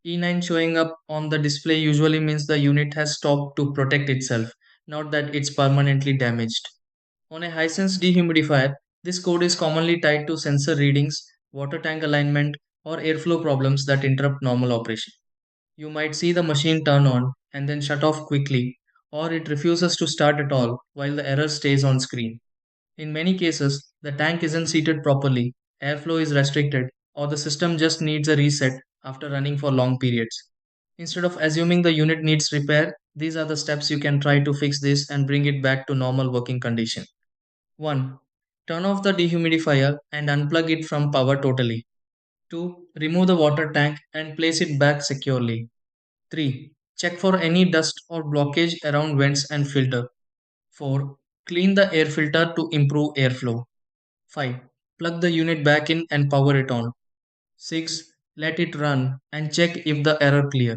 E9 showing up on the display usually means the unit has stopped to protect itself, not that it's permanently damaged. On a Hisense dehumidifier, this code is commonly tied to sensor readings, water tank alignment, or airflow problems that interrupt normal operation. You might see the machine turn on and then shut off quickly, or it refuses to start at all while the error stays on screen. In many cases, the tank isn't seated properly, airflow is restricted, or the system just needs a reset after running for long periods. Instead of assuming the unit needs repair, these are the steps you can try to fix this and bring it back to normal working condition. 1. Turn off the dehumidifier and unplug it from power totally. 2. Remove the water tank and place it back securely. 3. Check for any dust or blockage around vents and filter. 4. Clean the air filter to improve airflow. 5. Plug the unit back in and power it on. 6. Let it run and check if the error clear.